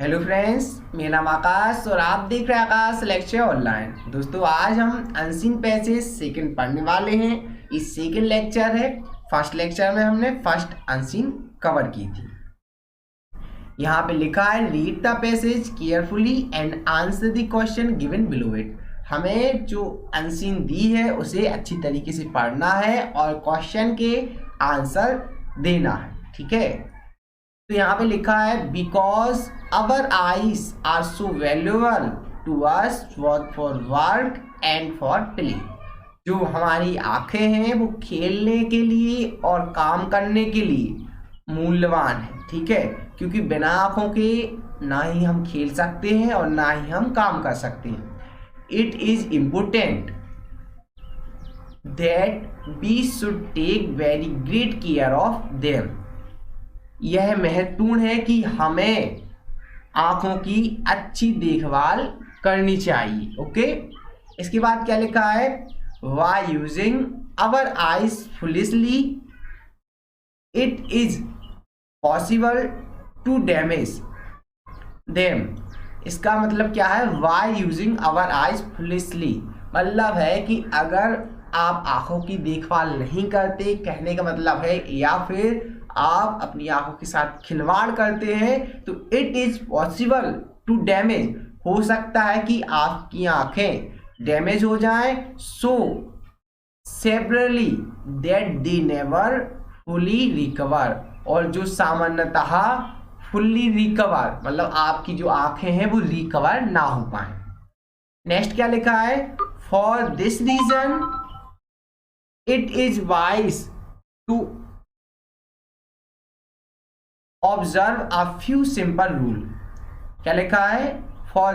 Hello friends, मेरा नाम आकाश और आप देख रहे हैं आकाश लेक्चर ऑनलाइन। दोस्तों, आज हम अनसीन पैसेज सेकंड पढ़ने वाले हैं। इस सेकंड लेक्चर है। फर्स्ट लेक्चर में हमने फर्स्ट अनसीन कवर की थी। यहाँ पे लिखा है read the passage carefully and answer the question given below it. हमें जो अनसीन दी है उसे अच्छी तरीके से पढ़ना है और क्वेश्चन के आंसर देना है। ठीक है, तो यहाँ पे लिखा है because our eyes are so valuable to us for work and for play. जो हमारी आंखें हैं वो खेलने के लिए और काम करने के लिए मूल्यवान है। ठीक है, क्योंकि बिना आंखों के ना ही हम खेल सकते हैं और ना ही हम काम कर सकते हैं। It is important that we should take very great care of them. यह महत्वपूर्ण है कि हमें आंखों की अच्छी देखभाल करनी चाहिए। ओके, इसके बाद क्या लिखा है, by using our eyes foolishly it is possible to damage them. इसका मतलब क्या है, by using our eyes foolishly मतलब है कि अगर आप आंखों की देखभाल नहीं करते, कहने का मतलब है, या फिर आप अपनी आंखों के साथ खिलवाड़ करते हैं तो it is possible to damage, हो सकता है कि आपकी आंखें डैमेज हो जाएं। So severely that they never fully recover, और जो सामान्यतः फुल्ली रिकवर मतलब आपकी जो आंखें हैं वो रिकवर ना हो पाए। नेक्स्ट क्या लिखा है, for this reason it is wise to observe a few simple rule. क्या लिखा है, for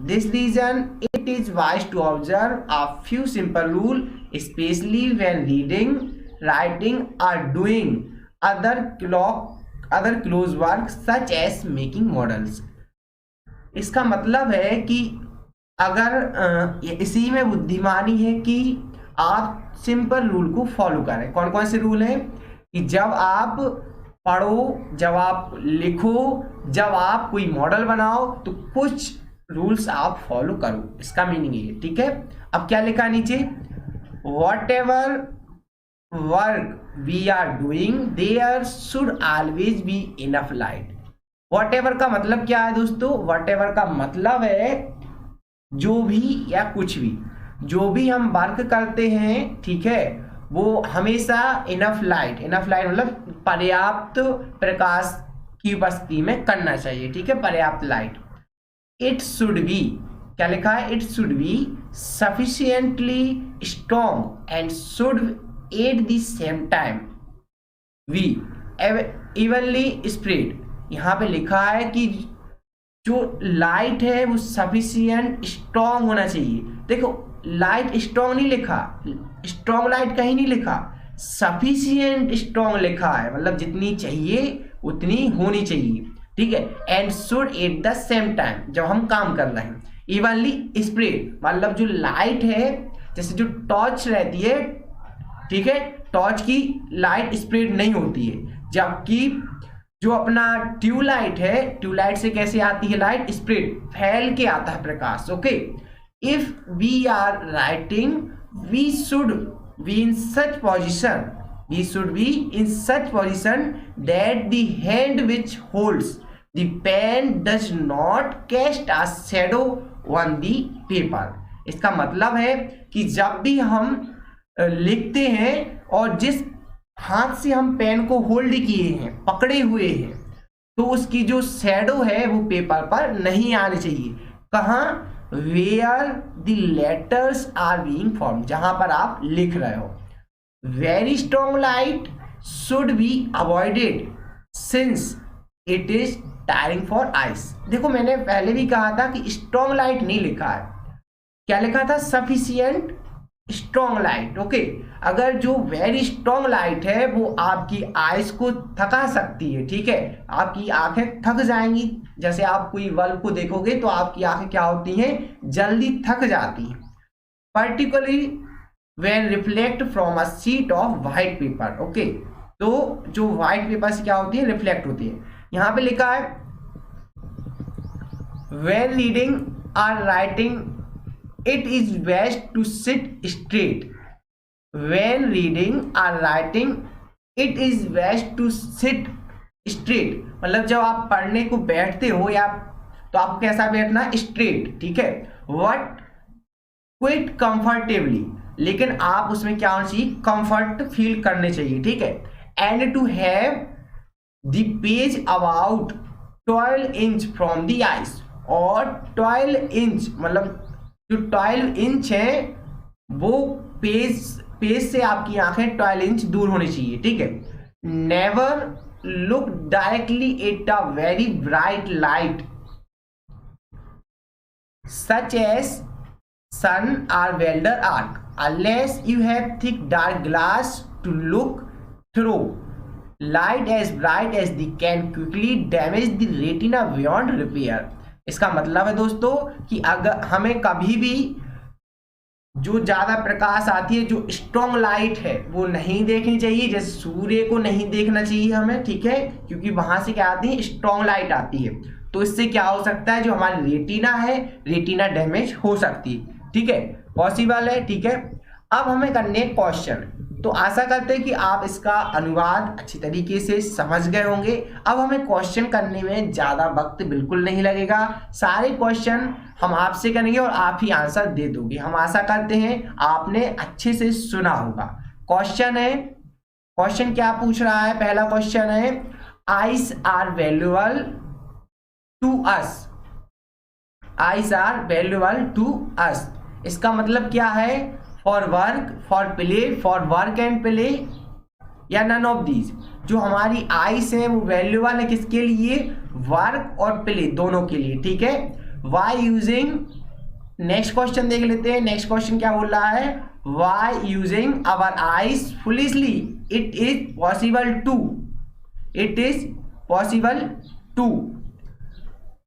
this reason it is wise to observe a few simple rule specially when reading, writing और doing other close work such as making models. इसका मतलब है कि अगर इसी में बुद्धिमानी है कि आप सिंपल रूल को फॉलो करें। कौन कौन से रूल हैं कि जब आप पढ़ो, जब आप लिखो, जब आप कोई मॉडल बनाओ तो कुछ रूल्स आप फॉलो करो। इसका मीनिंग ये। ठीक है, अब क्या लिखा नीचे, whatever work we are doing there should always be enough light. Whatever का मतलब क्या है दोस्तों, वॉट एवर का मतलब है जो भी या कुछ भी, जो भी हम वर्क करते हैं, ठीक है, वो हमेशा इनफ लाइट मतलब पर्याप्त प्रकाश की उपस्थिति में करना चाहिए। ठीक है, पर्याप्त लाइट। इट शुड बी, क्या लिखा है, it should be sufficiently strong and should at the same time be evenly spread. यहाँ पे लिखा है कि जो लाइट है वो सफिशिएंट स्ट्रॉन्ग होना चाहिए। देखो, लाइट स्ट्रॉन्ग नहीं लिखा, स्ट्रॉन्ग लाइट कहीं नहीं लिखा, सफिशिएंट स्ट्रॉन्ग लिखा है, मतलब जितनी चाहिए उतनी होनी चाहिए। ठीक है, and should at the same time, जब हम काम कर रहे हैं। इवनली स्प्रेड मतलब जो लाइट है, जैसे जो टॉर्च रहती है, ठीक है, टॉर्च की लाइट स्प्रेड नहीं होती है, जबकि जो अपना ट्यूबलाइट है, ट्यूबलाइट से कैसे आती है लाइट, स्प्रेड, फैल के आता है प्रकाश। Okay, if we are writing we should be in such position that the hand which holds the pen does not cast a shadow on the paper। इसका मतलब है कि जब भी हम लिखते हैं और जिस हाथ से हम पेन को होल्ड किए हैं, पकड़े हुए हैं, तो उसकी जो शैडो है वो पेपर पर नहीं आनी चाहिए। कहाँ, where the letters are being form, जहां पर आप लिख रहे हो। Very strong light should be avoided since it is tiring for eyes. देखो, मैंने पहले भी कहा था कि स्ट्रॉन्ग लाइट नहीं लिखा है, क्या लिखा था, सफिशिएंट स्ट्रॉन्ग लाइट। ओके, अगर जो वेरी स्ट्रॉन्ग लाइट है वो आपकी आइज को थका सकती है। ठीक है, आपकी आंखें थक जाएंगी। जैसे आप कोई बल्ब को देखोगे तो आपकी आंखें क्या होती हैं, जल्दी थक जाती हैं। Particularly when reflect from a sheet of white paper. Okay, तो जो व्हाइट पेपर से क्या होती है, रिफ्लेक्ट होती है। यहाँ पे लिखा है व्हेन रीडिंग और writing it is best to sit straight. When reading और writing it is best to sit straight, मतलब जब आप पढ़ने को बैठते हो या तो आपको कैसा बैठना, स्ट्रेट, ठीक है। व्हाट क्विट कंफर्टेबली, लेकिन आप उसमें क्या होना चाहिए, कंफर्ट फील करने चाहिए, ठीक है। And to have the page about 12 inch from the eyes, और 12 इंच मतलब जो 12 इंच है वो पेज से आपकी आंखें 12 इंच दूर होनी चाहिए, ठीक है। Never look directly at a very bright light such as sun or welder arc unless you have thick dark glass to look through. Light as bright as they can quickly damage the retina beyond repair. इसका मतलब है दोस्तों कि अगर हमें कभी भी जो ज्यादा प्रकाश आती है, जो स्ट्रॉन्ग लाइट है, वो नहीं देखनी चाहिए। जैसे सूर्य को नहीं देखना चाहिए हमें, ठीक है, क्योंकि वहां से क्या आती है, स्ट्रॉन्ग लाइट आती है। तो इससे क्या हो सकता है, जो हमारी रेटिना है, रेटिना डैमेज हो सकती है, ठीक है, पॉसिबल है, ठीक है। अब हमें करने क्वेश्चन, तो आशा करते हैं कि आप इसका अनुवाद अच्छी तरीके से समझ गए होंगे। अब हमें क्वेश्चन करने में ज़्यादा वक्त बिल्कुल नहीं लगेगा, सारे क्वेश्चन हम आपसे करेंगे और आप ही आंसर दे दोगे। हम आशा करते हैं आपने अच्छे से सुना होगा। क्वेश्चन है, क्वेश्चन क्या पूछ रहा है, पहला क्वेश्चन है eyes are valuable to us, eyes are valuable to us. इसका मतलब क्या है, for work, for play, for work and play, या नन ऑफ दीज। जो हमारी आइस है वो वैल्यूएबल है किसके लिए, वर्क और प्ले दोनों के लिए, ठीक है। वाई यूजिंग, नेक्स्ट क्वेश्चन देख लेते हैं। नेक्स्ट क्वेश्चन क्या बोल रहा है, by using our eyes foolishly it is possible to, it is possible to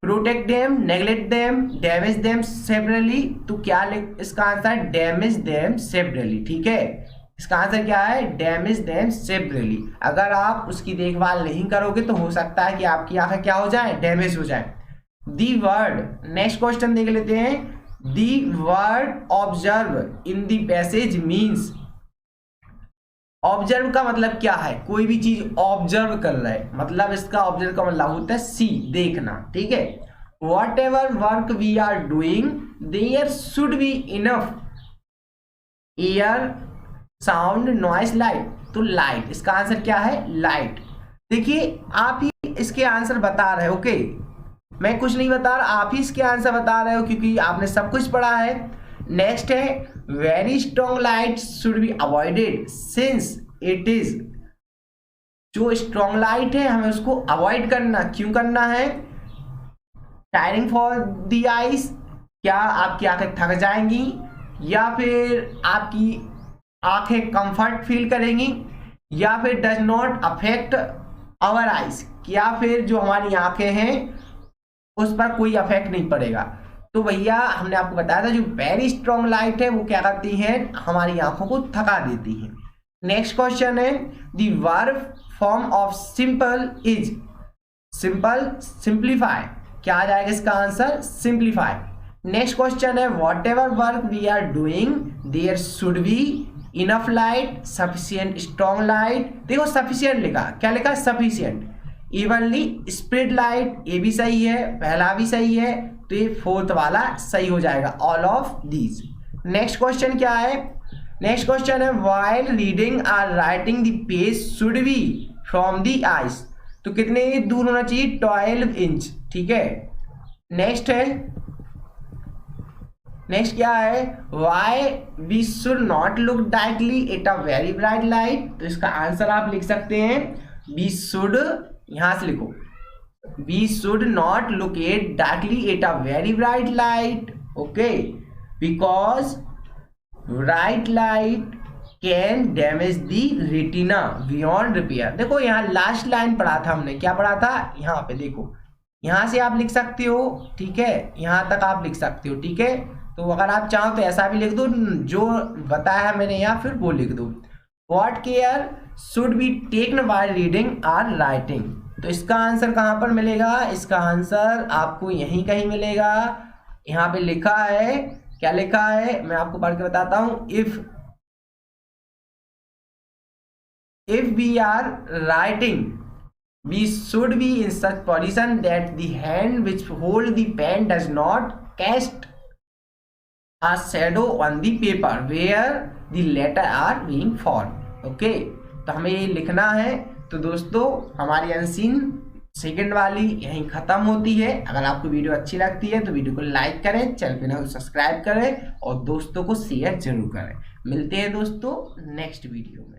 protect them, neglect them, damage them severely. तो क्या इसका आंसर, डैमेज देम सेवरली, ठीक है। इसका आंसर क्या है, डैमेज देम सेवरली। अगर आप उसकी देखभाल नहीं करोगे तो हो सकता है कि आपकी आंखें क्या हो जाए, डैमेज हो जाए। दी वर्ड, नेक्स्ट क्वेश्चन देख लेते हैं। The word observe in the passage means, observe का मतलब क्या है, कोई भी चीज ऑब्जर्व कर रहा है, मतलब इसका ऑब्जर्व का मतलब होता है सी, देखना, ठीक है। Whatever work we are doing there should be enough air, sound, noise, light. तो लाइट, इसका आंसर क्या है, लाइट। देखिए आप ही इसके आंसर बता रहे हो, ओके, मैं कुछ नहीं बता रहा, आप ही इसके आंसर बता रहे हो क्योंकि आपने सब कुछ पढ़ा है। नेक्स्ट है very strong light should be avoided since it is, जो स्ट्रॉन्ग लाइट है हमें उसको अवॉइड करना, क्यों करना है, टायरिंग फॉर दी आइस, क्या आपकी आंखें थक जाएंगी या फिर आपकी आंखें कंफर्ट फील करेंगी, या फिर does not affect our eyes, या फिर जो हमारी आंखें हैं उस पर कोई अफेक्ट नहीं पड़ेगा। तो भैया हमने आपको बताया था जो वेरी स्ट्रॉन्ग लाइट है वो क्या करती है, हमारी आंखों को थका देती है। नेक्स्ट क्वेश्चन है the verb form of simple is, simple, simplify, क्या आ जाएगा इसका आंसर, सिंप्लीफाई। नेक्स्ट क्वेश्चन है whatever work we are doing there should be enough light, sufficient strong light. देखो सफिशिएंट लिखा, क्या लिखा, सफिशिएंट। इवनली स्प्रेड लाइट, ये भी सही है, पहला भी सही है, तो ये फोर्थ वाला सही हो जाएगा, all of these. Next question क्या है, नेक्स्ट क्वेश्चन है व्हाइल रीडिंग और writing the page should be from the ice. तो कितने दूर होना चाहिए, 12 इंच, ठीक है। नेक्स्ट है, नेक्स्ट क्या है, why we should not look directly at a very bright light. तो इसका आंसर आप लिख सकते हैं वी शुड, यहां से लिखो, we should not look at directly at a very bright light, okay, because bright light can damage the retina beyond repair। देखो यहाँ लास्ट लाइन पढ़ा था हमने, क्या पढ़ा था, यहाँ पे देखो, यहाँ से आप लिख सकते हो, ठीक है, यहाँ तक आप लिख सकते हो, ठीक है। तो अगर आप चाहो तो ऐसा भी लिख दो, जो बताया है मैंने यहाँ, फिर वो लिख दो। What care should be taken while reading or writing। तो इसका आंसर कहाँ पर मिलेगा? इसका आंसर आपको यहीं कहीं मिलेगा। यहाँ पे लिखा है, क्या लिखा है मैं आपको पढ़ के बताता हूं। if we are writing, we should be in such position that the hand which hold the pen does not cast a shadow on the paper where the letter are being formed। Okay, तो हमें ये लिखना है। तो दोस्तों हमारी unseen second वाली यहीं खत्म होती है। अगर आपको वीडियो अच्छी लगती है तो वीडियो को लाइक करें, चैनल पे ना सब्सक्राइब करें और दोस्तों को शेयर जरूर करें। मिलते हैं दोस्तों नेक्स्ट वीडियो में।